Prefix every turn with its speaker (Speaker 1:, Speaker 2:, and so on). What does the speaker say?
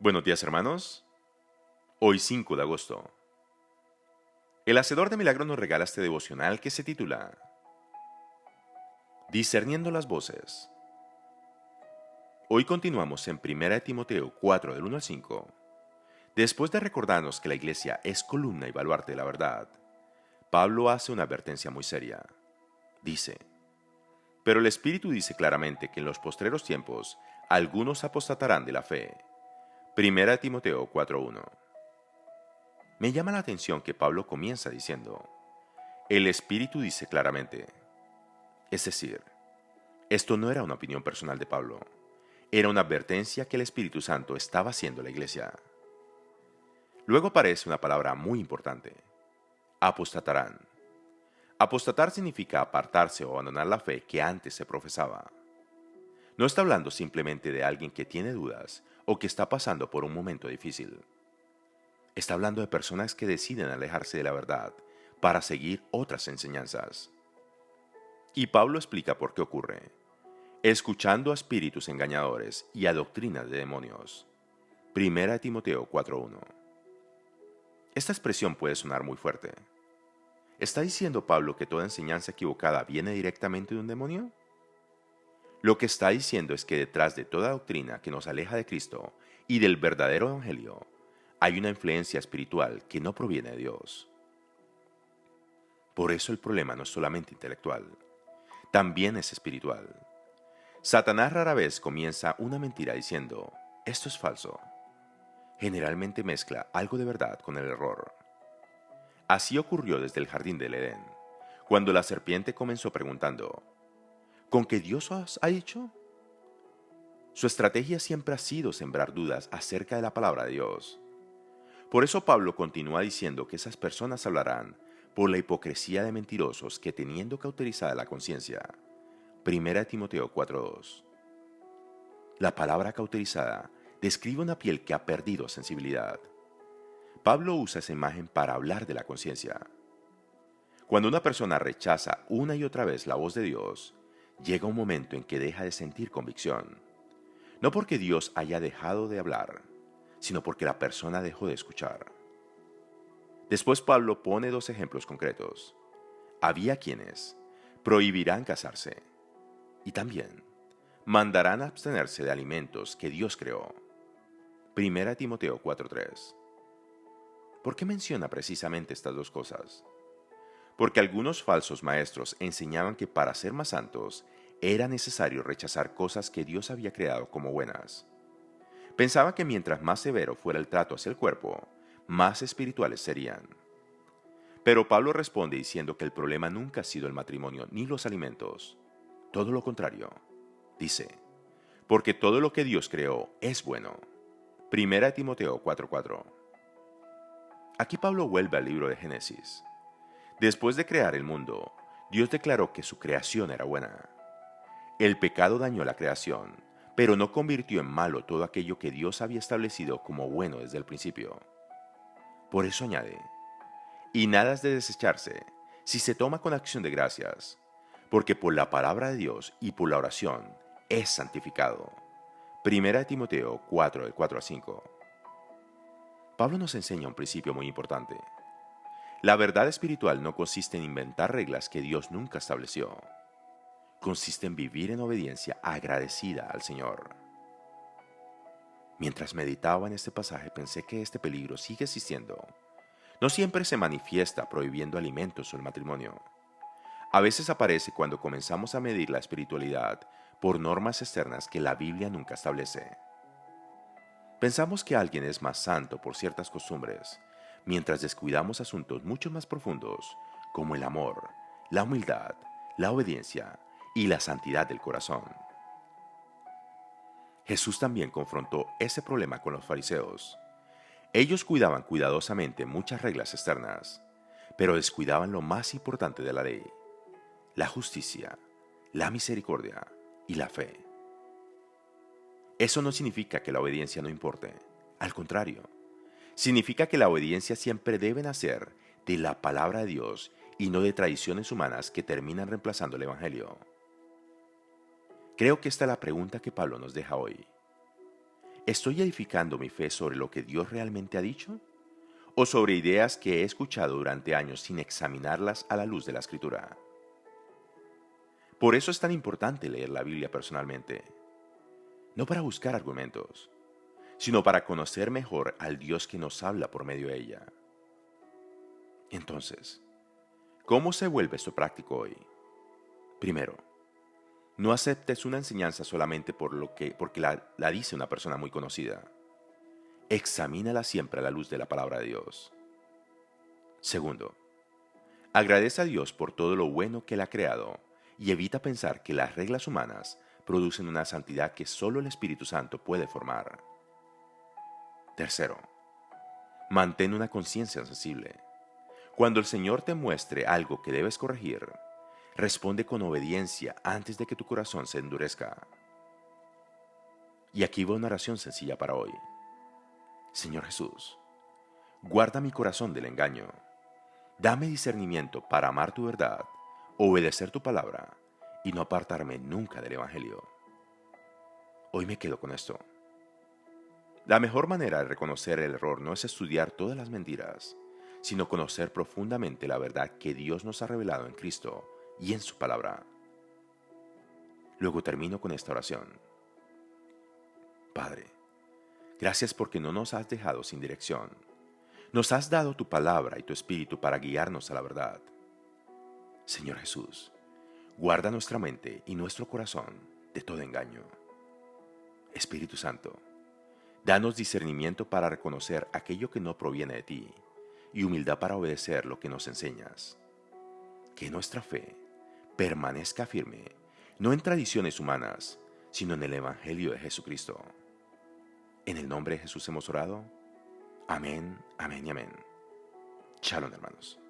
Speaker 1: Buenos días, hermanos. Hoy 5 de agosto. El Hacedor de Milagros nos regala este devocional que se titula Discerniendo las voces. Hoy continuamos en 1 Timoteo 4 del 1 al 5. Después de recordarnos que la iglesia es columna y baluarte de la verdad, Pablo hace una advertencia muy seria. Dice, pero el Espíritu dice claramente que en los postreros tiempos algunos apostatarán de la fe. 1 Timoteo 4:1. Me llama la atención que Pablo comienza diciendo, el Espíritu dice claramente. Es decir, esto no era una opinión personal de Pablo, era una advertencia que el Espíritu Santo estaba haciendo a la iglesia. Luego aparece una palabra muy importante, apostatarán. Apostatar significa apartarse o abandonar la fe que antes se profesaba. No está hablando simplemente de alguien que tiene dudas o que está pasando por un momento difícil. Está hablando de personas que deciden alejarse de la verdad para seguir otras enseñanzas. Y Pablo explica por qué ocurre, escuchando a espíritus engañadores y a doctrinas de demonios. 1 Timoteo 4:1. Esta expresión puede sonar muy fuerte. ¿Está diciendo Pablo que toda enseñanza equivocada viene directamente de un demonio? Lo que está diciendo es que detrás de toda doctrina que nos aleja de Cristo y del verdadero evangelio, hay una influencia espiritual que no proviene de Dios. Por eso el problema no es solamente intelectual, también es espiritual. Satanás rara vez comienza una mentira diciendo, esto es falso. Generalmente mezcla algo de verdad con el error. Así ocurrió desde el jardín del Edén, cuando la serpiente comenzó preguntando, ¿con qué Dios os ha dicho? Su estrategia siempre ha sido sembrar dudas acerca de la palabra de Dios. Por eso Pablo continúa diciendo que esas personas hablarán por la hipocresía de mentirosos que teniendo cauterizada la conciencia. 1 Timoteo 4:2. La palabra cauterizada describe una piel que ha perdido sensibilidad. Pablo usa esa imagen para hablar de la conciencia. Cuando una persona rechaza una y otra vez la voz de Dios, llega un momento en que deja de sentir convicción. No porque Dios haya dejado de hablar, sino porque la persona dejó de escuchar. Después Pablo pone dos ejemplos concretos. Había quienes prohibirán casarse y también mandarán a abstenerse de alimentos que Dios creó. 1 Timoteo 4:3. ¿Por qué menciona precisamente estas dos cosas? Porque algunos falsos maestros enseñaban que para ser más santos era necesario rechazar cosas que Dios había creado como buenas. Pensaba que mientras más severo fuera el trato hacia el cuerpo, más espirituales serían. Pero Pablo responde diciendo que el problema nunca ha sido el matrimonio ni los alimentos. Todo lo contrario. Dice, porque todo lo que Dios creó es bueno. 1 Timoteo 4:4. Aquí Pablo vuelve al libro de Génesis. Después de crear el mundo, Dios declaró que su creación era buena. El pecado dañó la creación, pero no convirtió en malo todo aquello que Dios había establecido como bueno desde el principio. Por eso añade, y nada es de desecharse si se toma con acción de gracias, porque por la palabra de Dios y por la oración es santificado. 1 Timoteo 4, del 4 al 5. Pablo nos enseña un principio muy importante. La verdad espiritual no consiste en inventar reglas que Dios nunca estableció. Consiste en vivir en obediencia agradecida al Señor. Mientras meditaba en este pasaje pensé que este peligro sigue existiendo. No siempre se manifiesta prohibiendo alimentos o el matrimonio. A veces aparece cuando comenzamos a medir la espiritualidad por normas externas que la Biblia nunca establece. Pensamos que alguien es más santo por ciertas costumbres, mientras descuidamos asuntos mucho más profundos como el amor, la humildad, la obediencia y la santidad del corazón. Jesús también confrontó ese problema con los fariseos. Ellos cuidaban cuidadosamente muchas reglas externas, pero descuidaban lo más importante de la ley, la justicia, la misericordia y la fe. Eso no significa que la obediencia no importe, al contrario, significa que la obediencia siempre debe nacer de la palabra de Dios y no de tradiciones humanas que terminan reemplazando el Evangelio. Creo que esta es la pregunta que Pablo nos deja hoy. ¿Estoy edificando mi fe sobre lo que Dios realmente ha dicho? ¿O sobre ideas que he escuchado durante años sin examinarlas a la luz de la Escritura? Por eso es tan importante leer la Biblia personalmente, no para buscar argumentos, sino para conocer mejor al Dios que nos habla por medio de ella. Entonces, ¿cómo se vuelve esto práctico hoy? Primero, no aceptes una enseñanza solamente porque la dice una persona muy conocida. Examínala siempre a la luz de la palabra de Dios. Segundo, agradece a Dios por todo lo bueno que Él ha creado y evita pensar que las reglas humanas producen una santidad que solo el Espíritu Santo puede formar. Tercero, mantén una conciencia sensible. Cuando el Señor te muestre algo que debes corregir, responde con obediencia antes de que tu corazón se endurezca. Y aquí va una oración sencilla para hoy. Señor Jesús, guarda mi corazón del engaño. Dame discernimiento para amar tu verdad, obedecer tu palabra y no apartarme nunca del Evangelio. Hoy me quedo con esto. La mejor manera de reconocer el error no es estudiar todas las mentiras, sino conocer profundamente la verdad que Dios nos ha revelado en Cristo y en su palabra. Luego termino con esta oración. Padre, gracias porque no nos has dejado sin dirección. Nos has dado tu palabra y tu espíritu para guiarnos a la verdad. Señor Jesús, guarda nuestra mente y nuestro corazón de todo engaño. Espíritu Santo, danos discernimiento para reconocer aquello que no proviene de ti y humildad para obedecer lo que nos enseñas. Que nuestra fe permanezca firme, no en tradiciones humanas, sino en el Evangelio de Jesucristo. En el nombre de Jesús hemos orado. Amén, amén y amén. Shalom, hermanos.